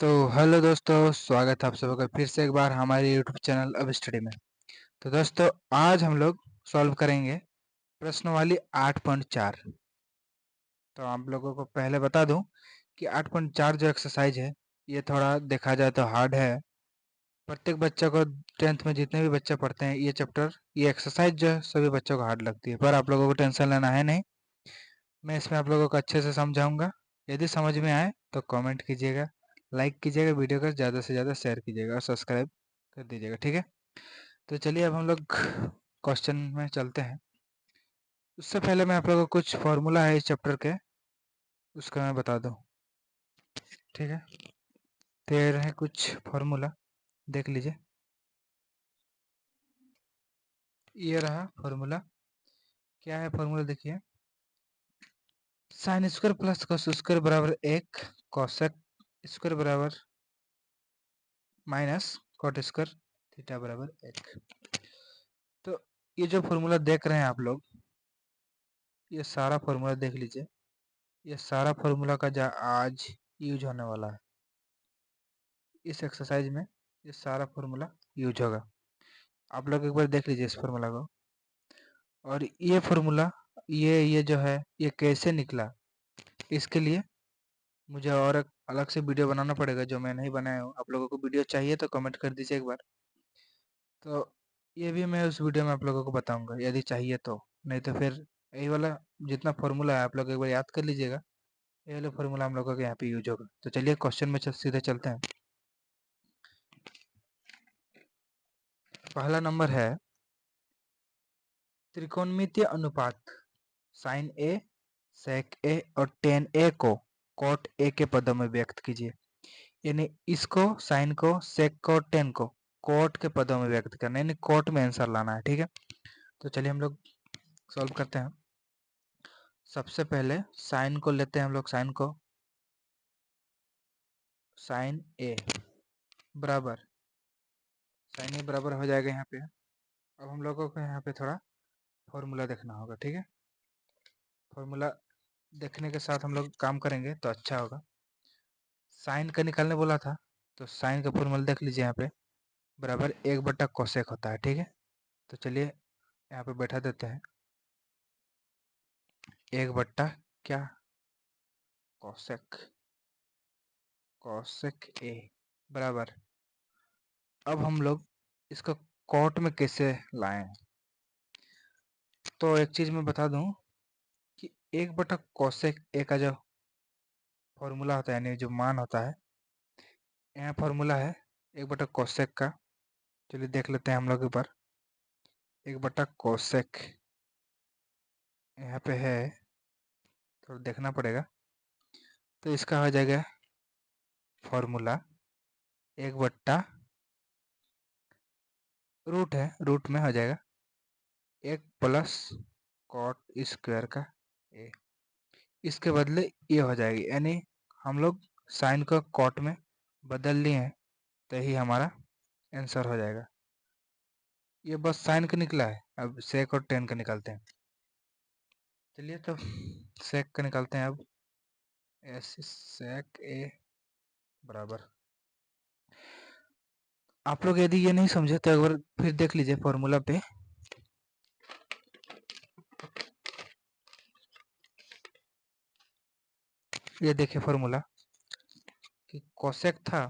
तो हेलो दोस्तों, स्वागत है आप सबका फिर से एक बार हमारे यूट्यूब चैनल अब स्टडी में। तो दोस्तों, आज हम लोग सॉल्व करेंगे प्रश्नवाली 8.4। तो आप लोगों को पहले बता दूं कि 8.4 जो एक्सरसाइज है ये थोड़ा देखा जाए तो हार्ड है। प्रत्येक बच्चे को 10th में जितने भी बच्चे पढ़ते हैं ये चैप्टर, ये एक्सरसाइज जो है सभी बच्चों को हार्ड लगती है, पर आप लोगों को टेंशन लेना है नहीं। मैं इसमें आप लोगों को अच्छे से समझाऊंगा। यदि समझ में आए तो कमेंट कीजिएगा, लाइक कीजिएगा, वीडियो को ज़्यादा से ज़्यादा शेयर कीजिएगा और सब्सक्राइब कर दीजिएगा, ठीक है। तो चलिए अब हम लोग क्वेश्चन में चलते हैं। उससे पहले मैं आप लोगों को कुछ फॉर्मूला है इस चैप्टर के, उसका मैं बता दूं, ठीक है। तो ये रहे कुछ फॉर्मूला, देख लीजिए। ये रहा फॉर्मूला। क्या है फॉर्मूला, देखिए। Sine square plus cos square बराबर 1, कॉसेक स्क्वायर बराबर माइनस कॉट स्क्वायर थीटा बराबर 1। तो ये जो फॉर्मूला देख रहे हैं आप लोग, ये सारा फॉर्मूला देख लीजिए। ये सारा फॉर्मूला का जो आज यूज होने वाला है इस एक्सरसाइज में, ये सारा फॉर्मूला यूज होगा। आप लोग एक बार देख लीजिए इस फॉर्मूला को। और ये फॉर्मूला, ये जो है ये कैसे निकला, इसके लिए मुझे और एक अलग से वीडियो बनाना पड़ेगा जो मैं नहीं बनाया हूँ। आप लोगों को वीडियो चाहिए तो कमेंट कर दीजिए एक बार। तो ये भी मैं उस वीडियो में आप लोगों को बताऊंगा यदि चाहिए तो। नहीं तो फिर यही वाला जितना फॉर्मूला है आप लोग एक बार याद कर लीजिएगा। ये वाला फॉर्मूला हम लोगों के यहाँ पे यूज होगा। तो चलिए क्वेश्चन में सीधे चलते हैं। पहला नंबर है त्रिकोणमितीय अनुपात साइन ए, सेक ए और टेन ए को कॉट ए के पदों में व्यक्त कीजिए। यानी इसको, साइन को, सेक को, टेन को कॉट के पदों में व्यक्त करना है, यानी कॉट में आंसर लाना है, ठीक है। तो चलिए हम लोग सॉल्व करते हैं। सबसे पहले साइन को लेते हैं हम लोग। साइन को, साइन ए बराबर, साइन ए बराबर हो जाएगा यहाँ पे। अब हम लोगों को यहाँ पे थोड़ा फॉर्मूला देखना होगा, ठीक है। फॉर्मूला देखने के साथ हम लोग काम करेंगे तो अच्छा होगा। साइन का निकालने बोला था, तो साइन का फॉर्मूला देख लीजिए यहाँ पे, बराबर 1/, कोसेक होता है, ठीक है। तो चलिए यहाँ पे बैठा देते हैं 1/, क्या, कोसेक, कोसेक ए बराबर। अब हम लोग इसको कॉट में कैसे लाएं, तो एक चीज मैं बता दूं कि 1/, कोसेक ए का जो फॉर्मूला होता है, यानी जो मान होता है, यहाँ फॉर्मूला है 1/, कोसेक का। चलिए देख लेते हैं हम लोग ऊपर। 1/, कोसेक यहाँ पे है, थोड़ा देखना पड़ेगा। तो इसका हो जाएगा फॉर्मूला 1/, रूट है, रूट में हो जाएगा 1 प्लस कॉट स्क्वायर का ए। इसके बदले ये हो जाएगी, यानी हम लोग साइन को कॉट में बदल लिए हैं, तो यही हमारा आंसर हो जाएगा। ये बस साइन का निकला है, अब सेक और टेन का निकालते हैं। चलिए तो सेक का निकालते हैं अब। सेक ए बराबर, आप लोग यदि ये नहीं समझे तो एक बार फिर देख लीजिए फॉर्मूला पे। ये देखिए फॉर्मूला कि कोसेक था,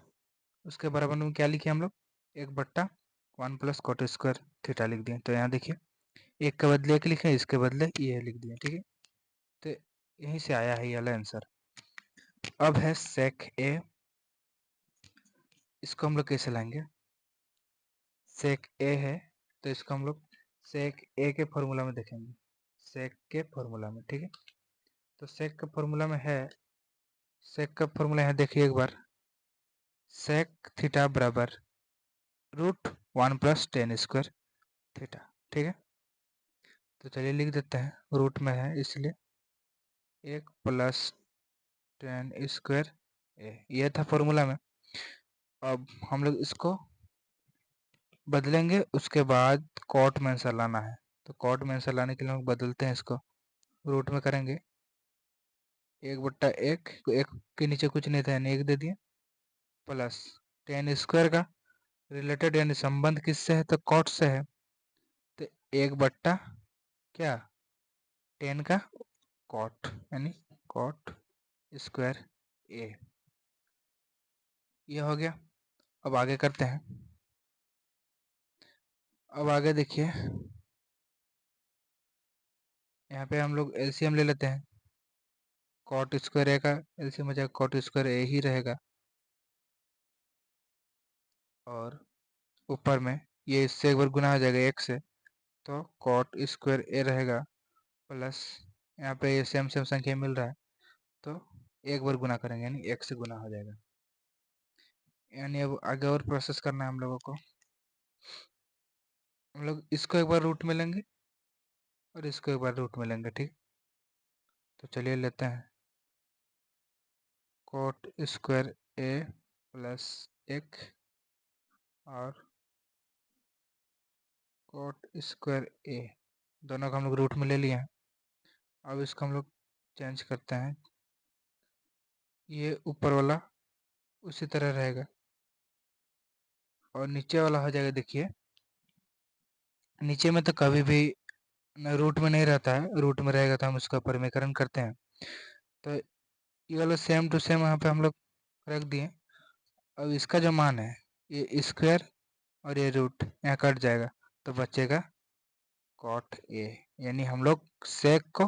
उसके बराबर में क्या लिखे हम लोग, 1/1 प्लस कॉट स्क्वायर थीटा लिख दिए। तो यहाँ देखिए, एक के बदले एक लिखे, इसके बदले ये लिख दिए, ठीक है। तो यहीं से आया है ये वाला आंसर। अब है सेक ए, इसको हम लोग कैसे लाएंगे। सेक ए है तो इसको हम लोग सेक ए के फॉर्मूला में देखेंगे, सेक के फॉर्मूला में, ठीक है। तो सेक का फॉर्मूला में है, सेक का फॉर्मूला है, देखिए एक बार, सेक थीटा बराबर √1 प्लस टेन स्क्वायर थीटा, ठीक है। तो चलिए लिख देते हैं, रूट में है इसलिए 1 प्लस टेन स्क्वायर ए, ये था फॉर्मूला में। अब हम लोग इसको बदलेंगे, उसके बाद कॉट में आंसर लाना है। तो कॉट में आंसर लाने के लिए हम बदलते हैं इसको, रूट में करेंगे 1/1, एक के नीचे कुछ नहीं था यानी 1 दे दिए, प्लस टेन स्क्वायर का रिलेटेड यानी संबंध किससे है, तो कॉट से है, तो 1/, क्या, टेन का कॉट यानी कॉट स्क्वायर ए। ये हो गया। अब आगे करते हैं। अब आगे देखिए, यहाँ पे हम लोग एलसीएम ले लेते हैं। कॉट स्क्वायर ए का एलसीएम हो जाएगा कॉट स्क्वायर ए ही रहेगा, और ऊपर में ये इससे एक बार गुना हो जाएगा एक से, तो कॉट स्क्वायर ए रहेगा, प्लस यहाँ पे ये सेम सेम संख्या मिल रहा है, तो एक बार गुना करेंगे यानी एक से गुना हो जाएगा। यानी अब आगे और प्रोसेस करना है हम लोगों को। हम लोग इसको एक बार रूट में लेंगे और इसको एक बार रूट में लेंगे, ठीक। तो चलिए लेते हैं कॉट स्क्वायर ए प्लस 1 और कॉट स्क्वायर ए, दोनों को हम लोग रूट में ले लिए हैं। अब इसको हम लोग चेंज करते हैं, ये ऊपर वाला उसी तरह रहेगा और नीचे वाला हो जाएगा। देखिए नीचे में तो कभी भी रूट में नहीं रहता है, रूट में रहेगा तो हम उसका परिमीकरण करते हैं। तो ये वाला सेम टू सेम यहाँ पे हम लोग रख दिए। अब इसका जो मान है, ये स्क्वायर और ये रूट यहाँ कट जाएगा, तो बचेगा कॉट ए, यानी हम लोग सेक को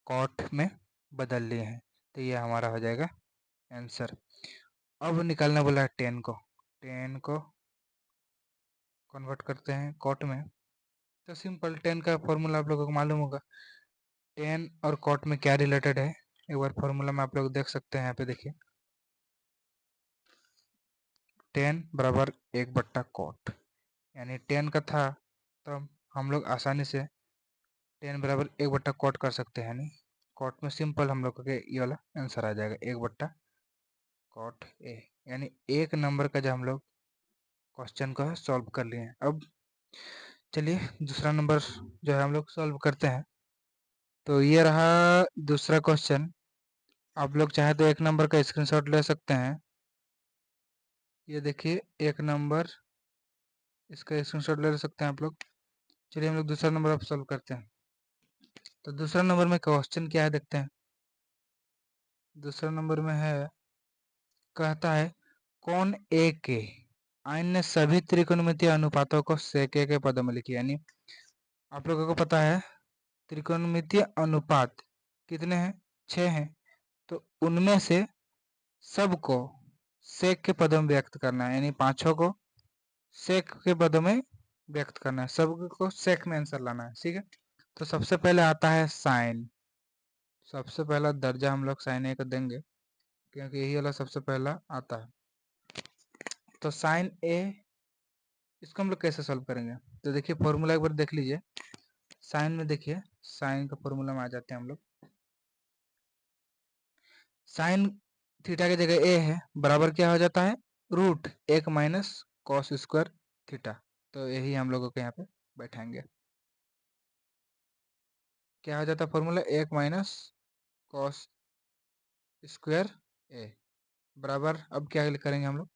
कॉट में बदल लिए हैं, तो ये हमारा हो जाएगा आंसर। अब निकालना बोला है 10 को, 10 को कन्वर्ट करते हैं कॉट में, तो सिंपल 10 का फॉर्मूला आप लोगों को मालूम होगा। 10 और कॉट में क्या रिलेटेड है, एक बार फॉर्मूला में आप लोग देख सकते हैं। यहाँ पे देखिए 10 बराबर 1/, कॉट यानी 10 का था, तो हम लोग आसानी से 10 बराबर 1/, कॉट कर सकते हैं, यानी कॉट में सिंपल हम लोग के ये वाला आंसर आ जाएगा 1/, कॉट ए। यानी एक नंबर का जो हम लोग क्वेश्चन को सॉल्व कर लिए हैं। अब चलिए दूसरा नंबर जो है हम लोग सॉल्व करते हैं। तो ये रहा दूसरा क्वेश्चन। आप लोग चाहे तो एक नंबर का स्क्रीनशॉट ले सकते हैं। ये देखिए एक नंबर, इसका स्क्रीनशॉट ले सकते हैं आप लोग। चलिए हम लोग दूसरा नंबर अब सॉल्व करते हैं। तो दूसरा नंबर में क्वेश्चन क्या है देखते हैं। दूसरा नंबर में है, कहता है कौन ए के अन्य सभी त्रिकोणमितीय अनुपातों को सेक के पदों में लिखिए। यानी आप लोगों को पता है त्रिकोणमितीय अनुपात कितने हैं, 6 हैं, तो उनमें से सबको सेक के पदों में व्यक्त करना है, यानी पांचों को सेक के पदों में व्यक्त करना है, सबको सेक में आंसर लाना है, ठीक है। तो सबसे पहले आता है साइन, सबसे पहला दर्जा हम लोग साइन ए को देंगे क्योंकि यही वाला सबसे पहला आता है। तो साइन ए, इसको हम लोग कैसे सॉल्व करेंगे, तो देखिए फॉर्मूला एक बार देख लीजिए। साइन में देखिए, साइन का फॉर्मूला में आ जाते हैं हम लोग। साइन थीटा की जगह ए है, बराबर क्या हो जाता है, root 1 minus cos square theta. तो यही हम लोगों के यहाँ पे बैठाएंगे। क्या हो जाता है फॉर्मूला, 1 माइनस कॉस स्क्वायर ए बराबर, अब क्या करेंगे हम लोग,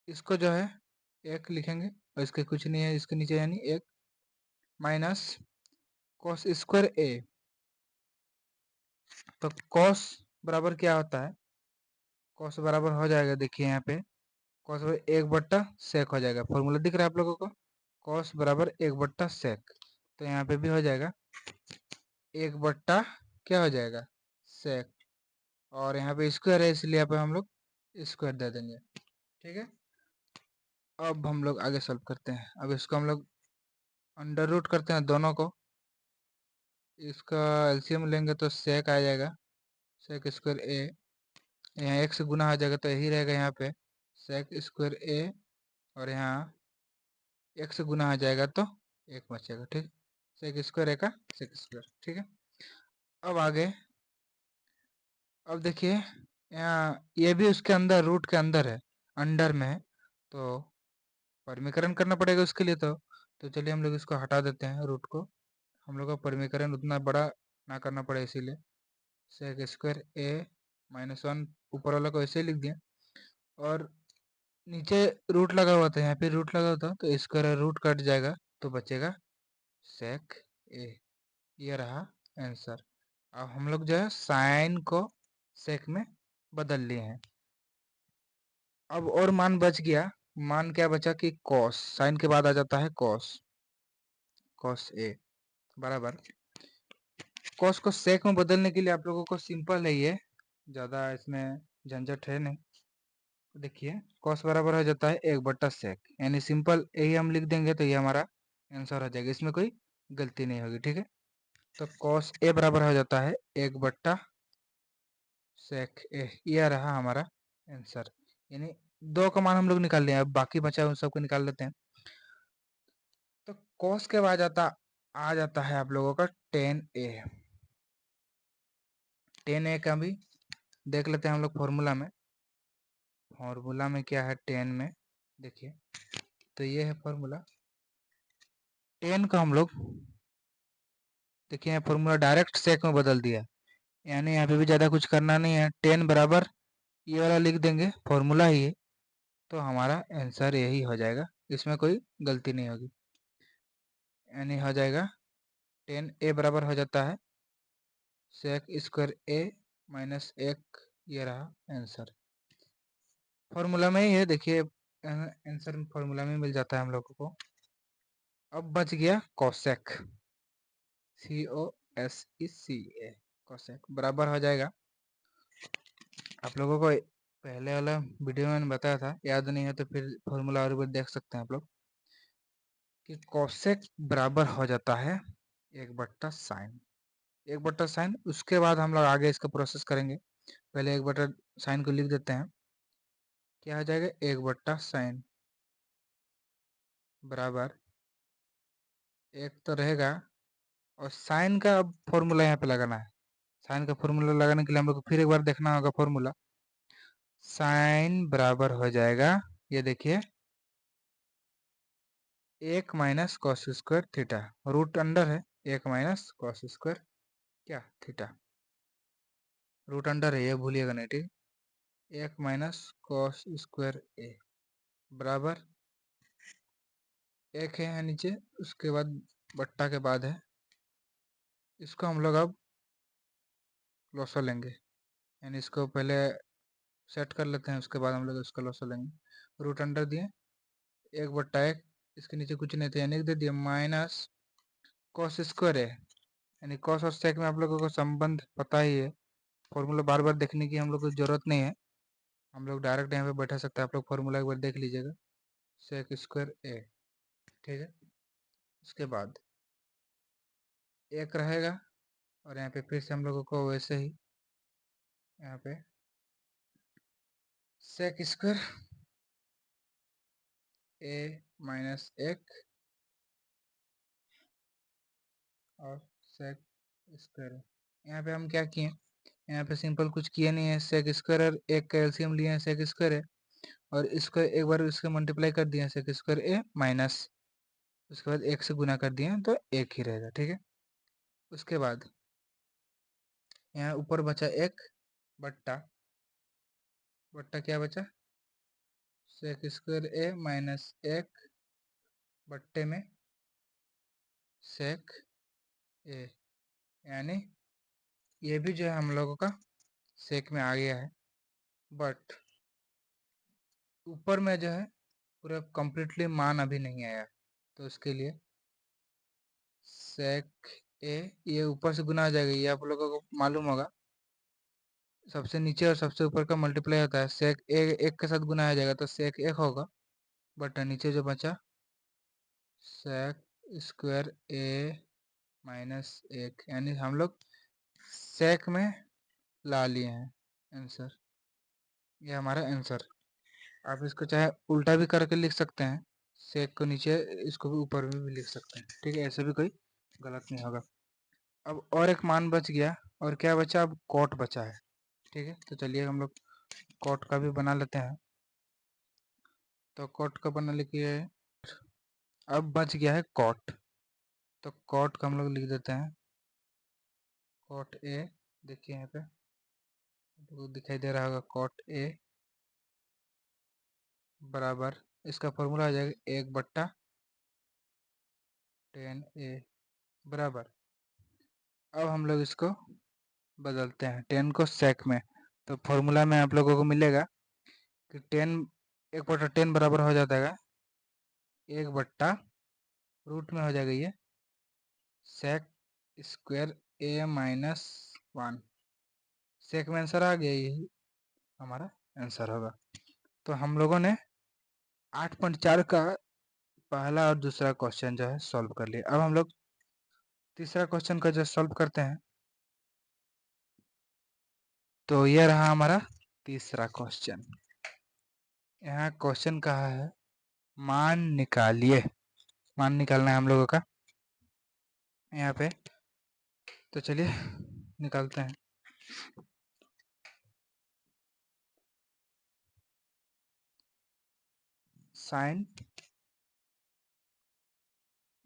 इसको जो है एक लिखेंगे और इसके कुछ नहीं है, इसके नीचे यानी 1 माइनस कॉस स्क्वायर ए। तो कॉस बराबर क्या होता है, कॉस बराबर हो जाएगा, देखिए यहाँ पे कॉस बराबर 1/, सेक हो जाएगा। फॉर्मूला दिख रहा है आप लोगों को, कॉस बराबर 1/, सेक। तो यहाँ पे भी हो जाएगा 1/, क्या हो जाएगा, सेक, और यहाँ पे स्क्वायर है इसलिए यहाँ पे हम लोग स्क्वायर दे देंगे, ठीक है। अब हम लोग आगे सॉल्व करते हैं। अब इसको हम लोग अंडर रूट करते हैं दोनों को, इसका एलसीएम लेंगे तो सेक आ जाएगा, सेक स्क्वायर ए, यहाँ एक से गुना आ जाएगा तो यही रहेगा यहाँ पे सेक स्क्वायर ए, और यहाँ एक से गुना आ जाएगा तो एक बचेगा, ठीक। सेक स्क्वायर ए का सेक स्क्वायर, ठीक है। अब आगे, अब देखिए यहाँ ये भी उसके अंदर रूट के अंदर है, अंडर में है, तो परिमीकरण करना पड़ेगा उसके लिए। तो चलिए हम लोग इसको हटा देते हैं रूट को, हम लोग का परिमीकरण उतना बड़ा ना करना पड़े, इसीलिए सेक स्क्वायर ए -1 ऊपर वाला को ऐसे ही लिख दिया, और नीचे रूट लगा हुआ था, यहाँ पे रूट लगा हुआ था, तो इसका रूट कट जाएगा तो बचेगा सेक ए। ये रहा आंसर। अब हम लोग जो है साइन को सेक में बदल लिए हैं। अब और मान बच गया, मान क्या बचा कि कॉस, साइन के बाद आ जाता है कॉस, कॉस ए बराबर। कॉस को सेक में बदलने के लिए आप लोगों को सिंपल है, ये ज़्यादा इसमें झंझट है नहीं। देखिए कॉस बराबर हो जाता है 1/सेक, यानी सिंपल यही हम लिख देंगे तो ये हमारा आंसर हो जाएगा, इसमें कोई गलती नहीं होगी। ठीक है, तो कॉस ए बराबर हो जाता है 1/सेक ए। ये रहा हमारा आंसर, यानी 2 का मान हम लोग निकाल लिए। अब बाकी बचा उन सबको निकाल लेते हैं। तो कॉस के बाद आ जाता है आप लोगों का टेन ए। टेन ए का भी देख लेते हैं हम लोग फॉर्मूला में। फॉर्मूला में क्या है टेन में, देखिए तो ये है फॉर्मूला। टेन का हम लोग देखिए फॉर्मूला डायरेक्ट सेक में बदल दिया, यानी यहाँ पे भी ज़्यादा कुछ करना नहीं है। टेन बराबर ये वाला लिख देंगे, फॉर्मूला ही है, तो हमारा आंसर यही हो जाएगा, इसमें कोई गलती नहीं होगी। यानी हो जाएगा टेन ए बराबर हो जाता है सेक स्क्वायर ए माइनस 1। ये रहा आंसर, फॉर्मूला में ही है। देखिए आंसर फॉर्मूला में मिल जाता है हम लोगों को। अब बच गया कोसेक, COSEC, कोसेक बराबर हो जाएगा। आप लोगों को पहले वाला वीडियो में मैंने बताया था, याद नहीं है तो फिर फॉर्मूला और भी देख सकते हैं आप लोग, कि कोसेक बराबर हो जाता है 1/साइन। 1/साइन, उसके बाद हम लोग आगे इसका प्रोसेस करेंगे। पहले 1/साइन को लिख देते हैं। क्या हो जाएगा 1/साइन बराबर 1 तो रहेगा, और साइन का अब फॉर्मूला यहाँ पे लगाना है। साइन का फॉर्मूला लगाने के लिए हम लोग को फिर एक बार देखना होगा फॉर्मूला। साइन बराबर हो जाएगा, ये देखिए 1 minus cos square theta, root under है 1 माइनस कॉस स्क्वायर क्या थीटा, रूट अंडर है, ये भूलिएगा नहीं। ठीक, 1 माइनस कॉस स्क्वायर ए बराबर 1 है यहाँ नीचे, उसके बाद बट्टा के बाद है, इसको हम लोग अब लोसा लेंगे, यानी इसको पहले सेट कर लेते हैं, उसके बाद हम लोग इसका लोसा लेंगे। रूट अंडर दिए 1/1, इसके नीचे कुछ नहीं था यानी दे दिया माइनस कॉस स्क्वायर है, यानी कॉस और सेक में आप लोगों को संबंध पता ही है। फॉर्मूला बार बार देखने की हम लोग को जरूरत नहीं है, हम लोग डायरेक्ट यहाँ पे बैठा सकते हैं। आप लोग फॉर्मूला एक बार देख लीजिएगा, सेक स्क्वायर ए। ठीक है, उसके बाद 1 रहेगा, और यहाँ पे फिर से हम लोगों को वैसे ही यहाँ पे सेक स्क्वायर ए माइनस 1 और सेक स्क्वायर। यहाँ पे हम क्या किए, यहाँ पे सिंपल कुछ किए नहीं है, सेक स्क्वायर और 1 का एलसीएम लिए हैं, सेक स्क्वायर है, और इसको एक बार इसको मल्टीप्लाई कर दिया सेक स्क्वायर ए माइनस, उसके बाद 1 से गुना कर दिए तो 1 ही रहेगा। ठीक है, उसके बाद यहाँ ऊपर बचा 1 बट्टा, बट्टा क्या बचा सेक स्क्वायर ए माइनस 1 बट्टे में सेक ए, यानी ये भी जो है हम लोगों का सेक में आ गया है, बट ऊपर में जो है पूरा कंप्लीटली मान अभी नहीं आया, तो उसके लिए सेक ए ये ऊपर से गुना आ जाएगा, ये आप लोगों को मालूम होगा, सबसे नीचे और सबसे ऊपर का मल्टीप्लाई होता है। सेक ए 1 के साथ गुना आ जाएगा तो सेक 1 होगा, बट नीचे जो बचा सेक स्क्वायर ए माइनस 1, यानी हम लोग सेक में ला लिए हैं आंसर। ये हमारा आंसर। आप इसको चाहे उल्टा भी करके लिख सकते हैं, सेक को नीचे इसको भी ऊपर में भी लिख सकते हैं। ठीक है, ऐसे भी कोई गलत नहीं होगा। अब और एक मान बच गया, और क्या बचा, अब कॉट बचा है। ठीक है, तो चलिए हम लोग कॉट का भी बना लेते हैं। तो कॉट का बना लिखिए, अब बच गया है कॉट, तो कॉट का हम लोग लिख देते हैं कॉट ए। देखिए यहाँ पे तो दिखाई दे रहा होगा कॉट ए, बराबर इसका फॉर्मूला हो जाएगा 1/10a बराबर। अब हम लोग इसको बदलते हैं 10 को सेक में, तो फॉर्मूला में आप लोगों को मिलेगा कि 1/10 बराबर हो जाता है 1/रूट में हो जाएगा ये सेक स्क्वायर a माइनस 1। सेक में आंसर आ गया, यही हमारा आंसर होगा। तो हम लोगों ने 8.4 का पहला और दूसरा क्वेश्चन जो है सॉल्व कर लिया। अब हम लोग तीसरा क्वेश्चन का जो सॉल्व करते हैं, तो यह रहा हमारा तीसरा क्वेश्चन। यहाँ क्वेश्चन कहा है मान निकालिए, मान निकालना है हम लोगों का यहाँ पे। तो चलिए निकालते हैं। साइन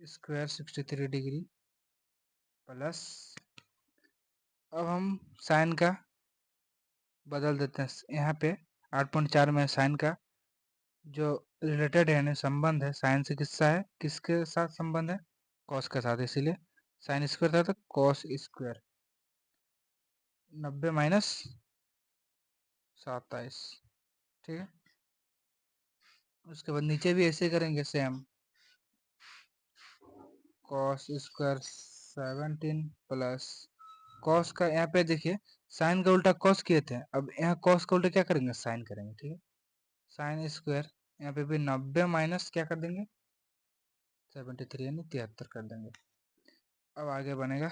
स्क्वायर 63 डिग्री प्लस, अब हम साइन का बदल देते हैं यहाँ पे 8.4 में साइन का जो रिलेटेड है, संबंध है साइन से किसके साथ संबंध है, कॉस के साथ, इसीलिए साइन स्क्वायर था तो कॉस स्क्वायर 90 माइनस 27, ठीक है। उसके बाद नीचे भी ऐसे करेंगे same, cos square 17 plus cos का, यहाँ पे देखिए साइन का उल्टा कॉस किए थे, अब यहाँ कॉस का उल्टा क्या करेंगे, साइन करेंगे, ठीक है। साइन स्क्वायर यहाँ पे भी 90 माइनस क्या कर देंगे 73 यानी 73 कर देंगे। अब आगे बनेगा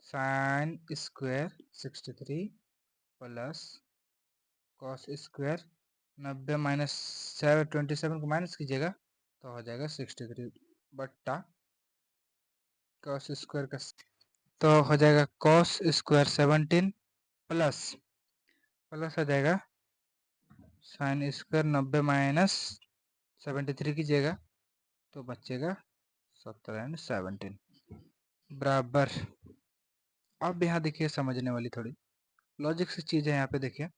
sine square 63 plus cos square 90 minus 27 को माइनस कीजिएगा तो हो जाएगा 63 बट्टा कॉस स्क्वायर का, तो हो जाएगा कॉस स्क्वायर 17 प्लस प्लस हो जाएगा साइन स्क्वायर 90 माइनस 73 कीजिएगा तो बचेगा 17 यानी 17 बराबर। अब यहाँ देखिए समझने वाली थोड़ी लॉजिक से चीज है, यहाँ पे देखिए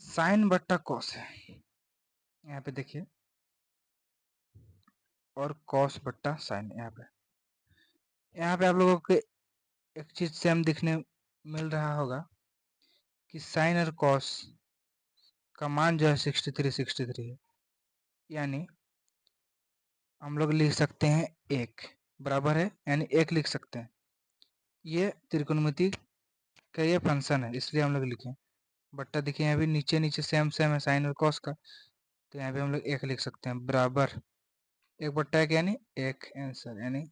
साइन बट्टा कॉस है यहाँ पे देखिए, और कॉस बट्टा साइन यहाँ पे आप लोगों को एक चीज सेम दिखने मिल रहा होगा कि साइन और कॉस का मान जो है 63 है, यानी हम लोग लिख सकते हैं 1 बराबर है, यानी 1 लिख सकते हैं। ये त्रिकोणमिति का ये फंक्शन है इसलिए हम लोग लिखे, बट्टा देखिए यहाँ भी नीचे नीचे सेम सेम है साइन और कॉस का, तो यहाँ पे हम लोग 1 लिख सकते हैं बराबर 1/1 यानी 1 आंसर, यानी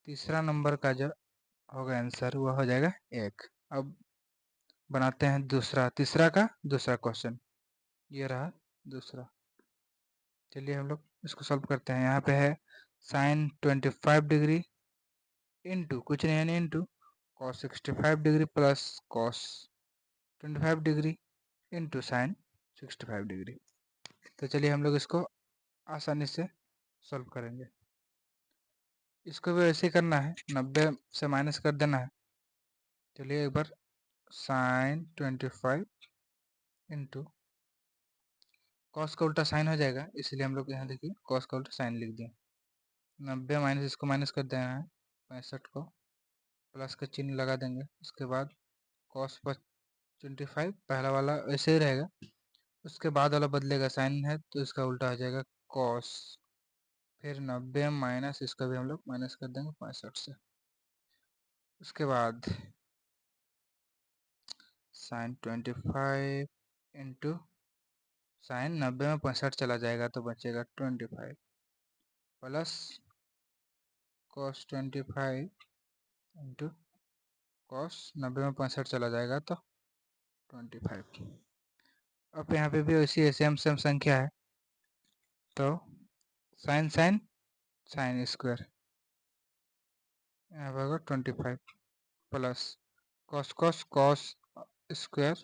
तीसरा नंबर का जो होगा आंसर वह हो जाएगा 1। अब बनाते हैं तीसरा का दूसरा क्वेश्चन, ये रहा दूसरा। चलिए हम लोग इसको सॉल्व करते हैं। यहाँ पे है साइन 25 डिग्री इंटू कुछ नहीं यानी into cos 65 degree plus cos 25 degree into sine 65 degree. तो चलिए हम लोग इसको आसानी से सॉल्व करेंगे। इसको भी ऐसे ही करना है, 90 से माइनस कर देना है। चलिए एक बार साइन 25 इंटू कॉस का उल्टा साइन हो जाएगा, इसलिए हम लोग यहाँ देखिए कॉस का उल्टा साइन लिख दिए। 90 माइनस इसको माइनस कर देना है 65 को, प्लस का चिन्ह लगा देंगे। उसके बाद कॉस 25 पहला वाला ऐसे ही रहेगा, उसके बाद वाला बदलेगा, साइन है तो इसका उल्टा हो जाएगा कॉस, फिर 90 माइनस इसका भी हम लोग माइनस कर देंगे 65 से। उसके बाद साइन 25 इंटू साइन 90 में 65 चला जाएगा तो बचेगा 25 प्लस कॉस 25 इंटू कॉस 90 में 65 चला जाएगा तो 25। अब यहाँ पे भी वैसी सेम सेम संख्या है, तो साइन साइन साइन स्क्वायर यहाँ पर होगा 25 plus cos cos cos square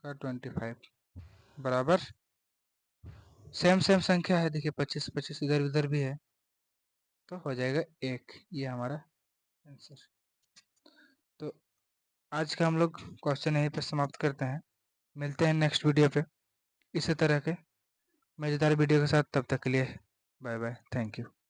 का 25 बराबर सेम सेम संख्या है, देखिए 25 25 इधर उधर भी है तो हो जाएगा 1, ये हमारा आंसर। तो आज का हम लोग क्वेश्चन यहीं पर समाप्त करते हैं, मिलते हैं नेक्स्ट वीडियो पे। इसी तरह के मज़ेदार वीडियो के साथ। तब तक के लिए बाय बाय, थैंक यू।